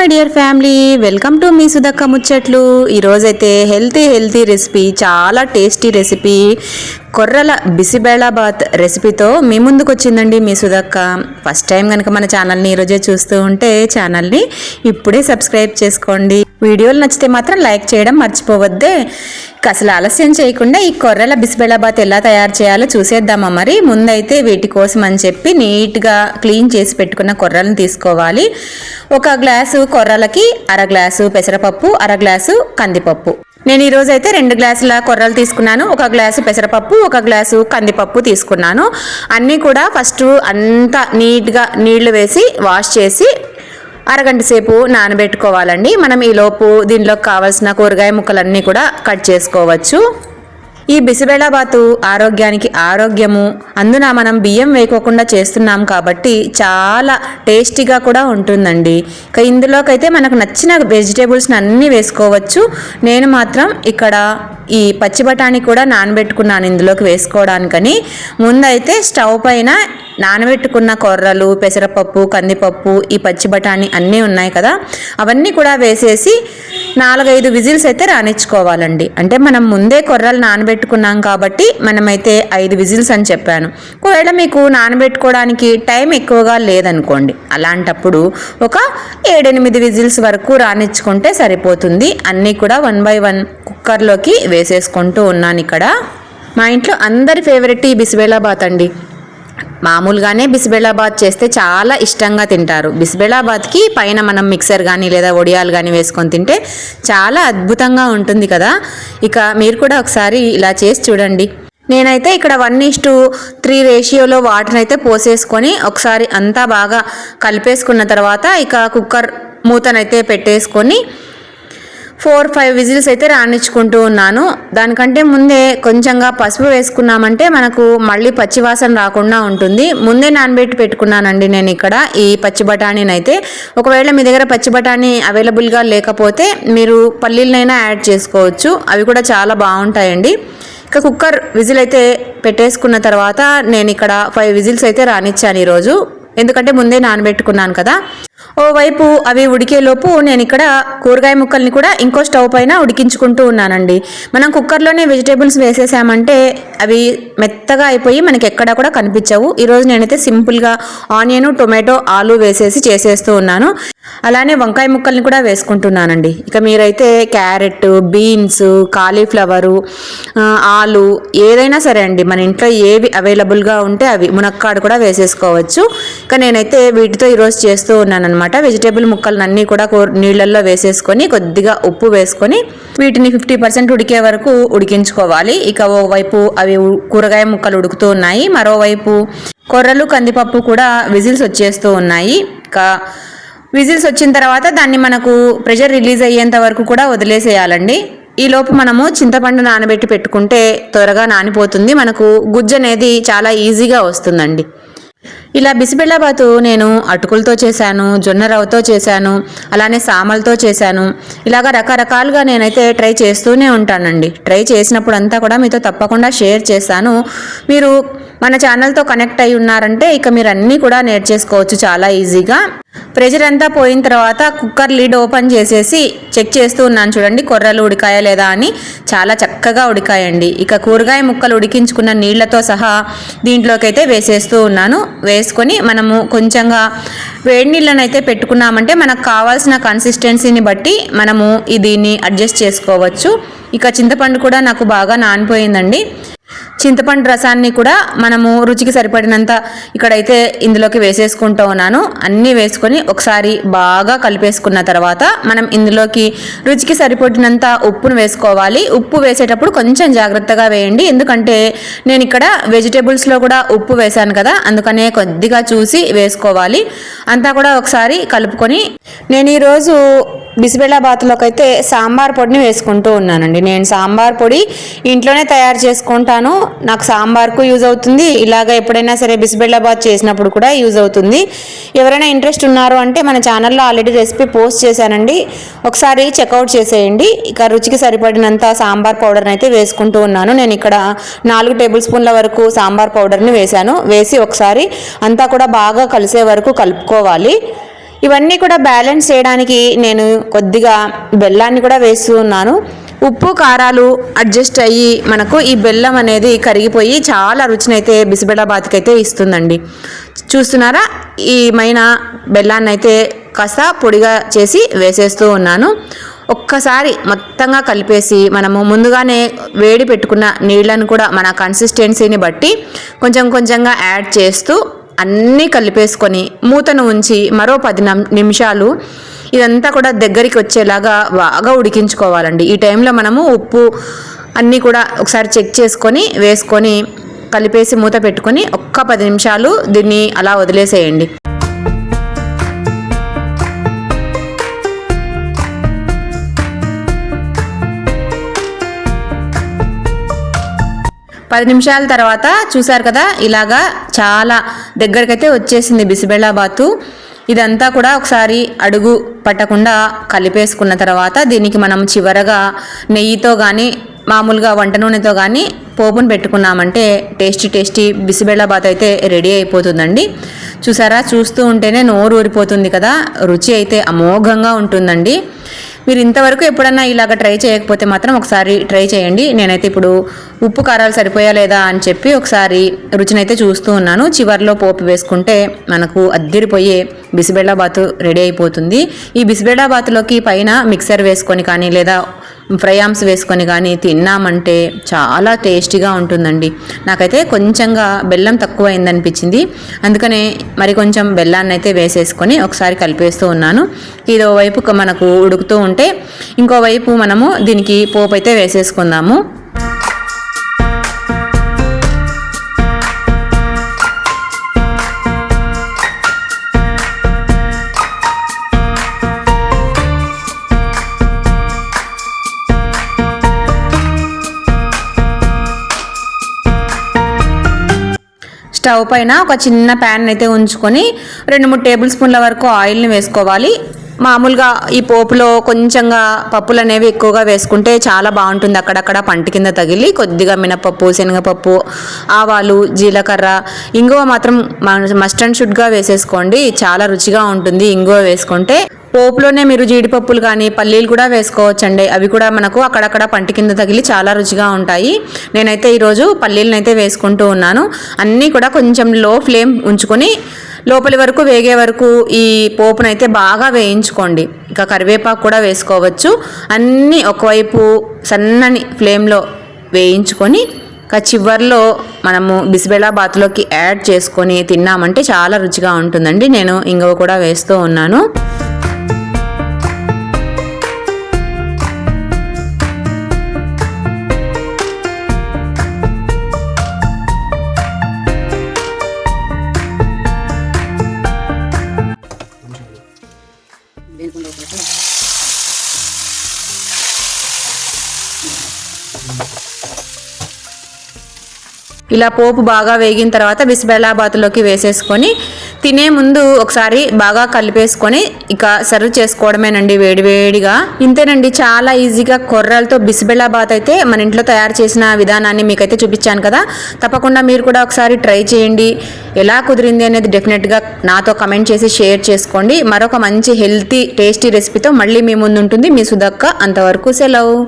My dear family, welcome to మీ సుధక్క ముచ్చట్లు. ఈరోజైతే హెల్తీ రెసిపీ, చాలా టేస్టీ రెసిపీ, కొర్రల బిసిబేళాబాత్ రెసిపీతో మీ ముందుకు వచ్చిందండి మీ సుధక్క. ఫస్ట్ టైం కనుక మన ఛానల్ని ఈరోజే చూస్తూ ఉంటే ఛానల్ని ఇప్పుడే సబ్స్క్రైబ్ చేసుకోండి. వీడియోలు నచ్చితే మాత్రం లైక్ చేయడం మర్చిపోవద్దే. అసలు ఆలస్యం చేయకుండా ఈ కొర్రల బిసిబేళాబాత్ ఎలా తయారు చేయాలో చూసేద్దామా. మరి ముందైతే వీటి కోసం అని చెప్పి నీట్గా క్లీన్ చేసి పెట్టుకున్న కొర్రలను తీసుకోవాలి. ఒక గ్లాసు కొర్రలకి అర గ్లాసు పెసరపప్పు, అర గ్లాసు కందిపప్పు. నేను ఈరోజు అయితే 2 గ్లాసుల కొర్రలు తీసుకున్నాను. ఒక గ్లాసు పెసరపప్పు, ఒక గ్లాసు కందిపప్పు తీసుకున్నాను. అన్నీ కూడా ఫస్ట్ అంతా నీట్గా నీళ్లు వేసి వాష్ చేసి అరగంట సేపు నానబెట్టుకోవాలండి. మనం ఈలోపు దీనిలోకి కావాల్సిన కూరగాయ ముక్కలన్నీ కూడా కట్ చేసుకోవచ్చు. ఈ బిసిబేళాబాతు ఆరోగ్యానికి ఆరోగ్యము, అందున మనం బియ్యం వేయకోకుండా చేస్తున్నాం కాబట్టి చాలా టేస్టీగా కూడా ఉంటుందండి. ఇందులోకైతే మనకు నచ్చిన వెజిటేబుల్స్ని అన్నీ వేసుకోవచ్చు. నేను మాత్రం ఇక్కడ ఈ పచ్చి బఠానీ కూడా నానబెట్టుకున్నాను ఇందులోకి వేసుకోవడానికని. ముందైతే స్టవ్ పైన నానబెట్టుకున్న కొర్రలు, పెసరపప్పు, కందిపప్పు, ఈ పచ్చి బఠానీ అన్నీ ఉన్నాయి కదా, అవన్నీ కూడా వేసేసి 4-5 విజిల్స్ అయితే రానిచ్చుకోవాలండి. అంటే మనం ముందే కొర్రలు నానబెట్టుకున్నాం కాబట్టి మనమైతే 5 విజిల్స్ అని చెప్పాను. ఒకవేళ మీకు నానబెట్టుకోవడానికి టైం ఎక్కువగా లేదనుకోండి, అలాంటప్పుడు ఒక 7-8 విజిల్స్ వరకు రానిచ్చుకుంటే సరిపోతుంది. అన్నీ కూడా 1 by 1 కుక్కర్లోకి వేసేసుకుంటూ ఉన్నాను. ఇక్కడ మా ఇంట్లో అందరి ఫేవరెట్ ఈ బిసిబేళాబాత్ అండి. మామూలుగానే బిసిబేళాబాత్ చేస్తే చాలా ఇష్టంగా తింటారు. బిసిబేళాబాత్కి పైన మనం మిక్సర్ కానీ లేదా వడియాలు కానీ వేసుకొని తింటే చాలా అద్భుతంగా ఉంటుంది కదా. ఇక మీరు కూడా ఒకసారి ఇలా చేసి చూడండి. నేనైతే ఇక్కడ 1:3 రేషియోలో వాటర్ అయితే పోసేసుకొని ఒకసారి అంతా బాగా కలిపేసుకున్న తర్వాత ఇక కుక్కర్ మూతనైతే పెట్టేసుకొని 4-5 విజిల్స్ అయితే రానిచ్చుకుంటూ ఉన్నాను. దానికంటే ముందే కొంచెంగా పసుపు వేసుకున్నామంటే మనకు మళ్ళీ పచ్చివాసన రాకుండా ఉంటుంది. ముందే నానబెట్టి పెట్టుకున్నానండి నేను ఇక్కడ ఈ పచ్చి బఠానీని అయితే. ఒకవేళ మీ దగ్గర పచ్చి బఠానీ అవైలబుల్గా లేకపోతే మీరు పల్లీలనైనా యాడ్ చేసుకోవచ్చు, అవి కూడా చాలా బాగుంటాయండి. ఇక కుక్కర్ విజిల్ అయితే పెట్టేసుకున్న తర్వాత నేను ఇక్కడ 5 విజిల్స్ అయితే రానిచ్చాను ఈరోజు, ఎందుకంటే ముందే నానబెట్టుకున్నాను కదా. ఓవైపు అవి ఉడికేలోపు నేను ఇక్కడ కూరగాయ ముక్కల్ని కూడా ఇంకో స్టవ్ పైన ఉడికించుకుంటూ ఉన్నానండి. మనం కుక్కర్లోనే వెజిటేబుల్స్ వేసేసామంటే అవి మెత్తగా అయిపోయి మనకి ఎక్కడా కూడా కనిపించవు. ఈరోజు నేనైతే సింపుల్గా ఆనియన్, టొమాటో, ఆలు వేసేసి చేసేస్తూ ఉన్నాను. అలానే వంకాయ ముక్కల్ని కూడా వేసుకుంటున్నానండి. ఇక మీరైతే క్యారెట్, బీన్స్, కాలీఫ్లవరు, ఆలు ఏదైనా సరే అండి, మన ఇంట్లో ఏవి అవైలబుల్గా ఉంటే అవి, మునక్కాడు కూడా వేసేసుకోవచ్చు. ఇక నేనైతే వీటితో ఈరోజు చేస్తూ ఉన్నాను అనమాట. వెజిటేబుల్ ముక్కలన్నీ కూడా నీళ్ళల్లో వేసేసుకొని కొద్దిగా ఉప్పు వేసుకొని వీటిని 50% ఉడికే వరకు ఉడికించుకోవాలి. ఇక ఓవైపు అవి కూరగాయ ముక్కలు ఉడుకుతూ ఉన్నాయి, మరోవైపు కొర్రలు, కందిపప్పు కూడా విజిల్స్ వచ్చేస్తూ ఉన్నాయి. ఇక విజిల్స్ వచ్చిన తర్వాత దాన్ని మనకు ప్రెషర్ రిలీజ్ అయ్యేంత వరకు కూడా వదిలేసేయాలండి. ఈలోపు మనము చింతపండు నానబెట్టి పెట్టుకుంటే త్వరగా నానిపోతుంది, మనకు గుజ్జు అనేది చాలా ఈజీగా వస్తుందండి. ఇలా బిసిబేళాబాతు నేను అటుకులతో చేశాను, జొన్న రవ్వతో చేశాను, అలానే సామలతో చేశాను. ఇలాగ రకరకాలుగా నేనైతే ట్రై చేస్తూనే ఉంటానండి. ట్రై చేసినప్పుడు అంతా కూడా మీతో తప్పకుండా షేర్ చేస్తాను. మీరు మన ఛానల్తో కనెక్ట్ అయి ఉన్నారంటే ఇక మీరు అన్నీ కూడా నేర్చేసుకోవచ్చు చాలా ఈజీగా. ప్రెషర్ అంతా పోయిన తర్వాత కుక్కర్ లిడ్ ఓపెన్ చేసేసి చెక్ చేస్తూ ఉన్నాను, చూడండి కొర్రలు ఉడికాయా లేదా అని. చాలా చక్కగా ఉడికాయండి. ఇక కూరగాయ ముక్కలు ఉడికించుకున్న నీళ్లతో సహా దీంట్లోకి అయితే వేసేస్తూ ఉన్నాను. వేసుకొని మనము కొంచెంగా వేడి నీళ్ళని అయితే పెట్టుకున్నామంటే మనకు కావాల్సిన కన్సిస్టెన్సీని బట్టి మనము దీన్ని అడ్జస్ట్ చేసుకోవచ్చు. ఇక చింతపండు కూడా నాకు బాగా నానిపోయిందండి. చింతపండు రసాన్ని కూడా మనము రుచికి సరిపడినంత ఇక్కడైతే ఇందులోకి వేసేసుకుంటూ ఉన్నాను. అన్నీ వేసుకొని ఒకసారి బాగా కలిపేసుకున్న తర్వాత మనం ఇందులోకి రుచికి సరిపడినంత ఉప్పును వేసుకోవాలి. ఉప్పు వేసేటప్పుడు కొంచెం జాగ్రత్తగా వేయండి, ఎందుకంటే నేను ఇక్కడ వెజిటేబుల్స్లో కూడా ఉప్పు వేశాను కదా, అందుకనే కొద్దిగా చూసి వేసుకోవాలి. అంతా కూడా ఒకసారి కలుపుకొని నేను ఈరోజు బిసిబేళాబాత్లోకి అయితే సాంబార్ పొడిని వేసుకుంటూ ఉన్నానండి. నేను సాంబార్ పొడి ఇంట్లోనే తయారు చేసుకుంటాను, నాకు సాంబార్కు యూజ్ అవుతుంది, ఇలాగ ఎప్పుడైనా సరే బిసిబేళాబాత్ చేసినప్పుడు కూడా యూజ్ అవుతుంది. ఎవరైనా ఇంట్రెస్ట్ ఉన్నారు అంటే మన ఛానల్లో ఆల్రెడీ రెసిపీ పోస్ట్ చేశానండి, ఒకసారి చెక్అవుట్ చేసేయండి. ఇక రుచికి సరిపడినంత సాంబార్ పౌడర్ని అయితే వేసుకుంటూ ఉన్నాను. నేను ఇక్కడ 4 టేబుల్ స్పూన్ల వరకు సాంబార్ పౌడర్ని వేశాను. వేసి ఒకసారి అంతా కూడా బాగా కలిసే వరకు కలుపుకోవాలి. ఇవన్నీ కూడా బ్యాలెన్స్ చేయడానికి నేను కొద్దిగా బెల్లాన్ని కూడా వేస్తూ ఉన్నాను. ఉప్పు కారాలు అడ్జస్ట్ అయ్యి మనకు ఈ బెల్లం అనేది కరిగిపోయి చాలా రుచినైతే బిసిబెళ్ళబాత్కి అయితే ఇస్తుందండి. చూస్తున్నారా, ఈ బెల్లాన్ని అయితే కాస్త పొడిగా చేసి వేసేస్తూ ఉన్నాను. ఒక్కసారి మొత్తంగా కలిపేసి మనము ముందుగానే వేడి పెట్టుకున్న నీళ్ళను కూడా మన కన్సిస్టెన్సీని బట్టి కొంచెం కొంచెంగా యాడ్ చేస్తూ అన్నీ కలిపేసుకొని మూతను ఉంచి మరో 10 నిమిషాలు ఇదంతా కూడా దగ్గరికి వచ్చేలాగా బాగా ఉడికించుకోవాలండి. ఈ టైంలో మనము ఉప్పు అన్నీ కూడా ఒకసారి చెక్ చేసుకొని వేసుకొని కలిపేసి మూత పెట్టుకొని ఒక్క 10 నిమిషాలు దీన్ని అలా వదిలేసేయండి. పది నిమిషాల తర్వాత చూసారు కదా, ఇలాగా చాలా దగ్గరకైతే వచ్చేసింది బిసిబెళ్ళబాతు. ఇదంతా కూడా ఒకసారి అడుగు పట్టకుండా కలిపేసుకున్న తర్వాత దీనికి మనం చివరగా నెయ్యితో కానీ మామూలుగా వంట నూనెతో కానీ పోపును పెట్టుకున్నామంటే టేస్టీ బిసిబెళ్ళబాత్ అయితే రెడీ అయిపోతుందండి. చూసారా, చూస్తూ ఉంటేనే నోరు ఊరిపోతుంది కదా. రుచి అయితే అమోఘంగా ఉంటుందండి. మీరు ఇంతవరకు ఎప్పుడన్నా ఇలాగ ట్రై చేయకపోతే మాత్రం ఒకసారి ట్రై చేయండి. నేనైతే ఇప్పుడు ఉప్పు కారాలు సరిపోయా లేదా అని చెప్పి ఒకసారి రుచినైతే చూస్తూ ఉన్నాను. చివర్లో పోపు వేసుకుంటే మనకు అద్దిరిపోయే బిసిబెళ్ళబాతు రెడీ అయిపోతుంది. ఈ బిసిబెళ్ళబాతులోకి పైన మిక్సర్ వేసుకొని కానీ లేదా ఫ్రై-ఆమ్స్ వేసుకొని కానీ తిన్నామంటే చాలా టేస్టీగా ఉంటుందండి. నాకైతే కొంచెంగా బెల్లం తక్కువ అయిందనిపించింది, అందుకనే మరి కొంచెం బెల్లాన్ని అయితే వేసేసుకొని ఒకసారి కలిపేస్తూ ఉన్నాను. ఇదో వైపు మనకు ఉడుకుతూ ఉంటే ఇంకోవైపు మనము దీనికి పోపు అయితే వేసేసుకుందాము. స్టవ్ పైన ఒక చిన్న ప్యాన్ అయితే ఉంచుకొని 2-3 టేబుల్ స్పూన్ల వరకు ఆయిల్ని వేసుకోవాలి. మామూలుగా ఈ పోపులో కొంచెంగా పప్పులు అనేవి ఎక్కువగా వేసుకుంటే చాలా బాగుంటుంది. అక్కడక్కడ పంట కింద తగిలి కొద్దిగా మినపప్పు, శనగపప్పు, ఆవాలు, జీలకర్ర, ఇంగువ మాత్రం మస్ట్ అండ్ షుడ్గా వేసేసుకోండి. చాలా రుచిగా ఉంటుంది ఇంగువ వేసుకుంటే. పోపులోనే మీరు జీడిపప్పులు కానీ పల్లీలు కూడా వేసుకోవచ్చండి. అవి కూడా మనకు అక్కడక్కడ పంట కింద తగిలి చాలా రుచిగా ఉంటాయి. నేనైతే ఈరోజు పల్లీలను అయితే వేసుకుంటూ ఉన్నాను. అన్నీ కూడా కొంచెం లో ఫ్లేమ్ ఉంచుకొని లోపలి వరకు వేగే వరకు ఈ పోపునైతే బాగా వేయించుకోండి. ఇక కరివేపాకు కూడా వేసుకోవచ్చు. అన్నీ ఒకవైపు సన్నని ఫ్లేమ్లో వేయించుకొని చివర్లో మనము బిసిబెళ్ళబాతులోకి యాడ్ చేసుకొని తిన్నామంటే చాలా రుచిగా ఉంటుందండి. నేను ఇంగువ కూడా వేస్తూ ఉన్నాను. ఇలా పోపు బాగా వేగిన తర్వాత బిసిబెళ్ళబాతులోకి వేసేసుకొని తినే ముందు ఒకసారి బాగా కలిపేసుకొని ఇక సర్వ్ చేసుకోవడమేనండి వేడివేడిగా. ఇంతేనండి, చాలా ఈజీగా కొర్రలతో బిసిబెళ్ళబాత్ అయితే మన ఇంట్లో తయారు చేసిన విధానాన్ని మీకైతే చూపించాను కదా. తప్పకుండా మీరు కూడా ఒకసారి ట్రై చేయండి. ఎలా కుదిరింది అనేది డెఫినెట్గా నాతో కమెంట్ చేసి షేర్ చేసుకోండి. మరొక మంచి హెల్తీ టేస్టీ రెసిపీతో మళ్ళీ మీ ముందు ఉంటుంది మీ సుధక్క. అంతవరకు సెలవు.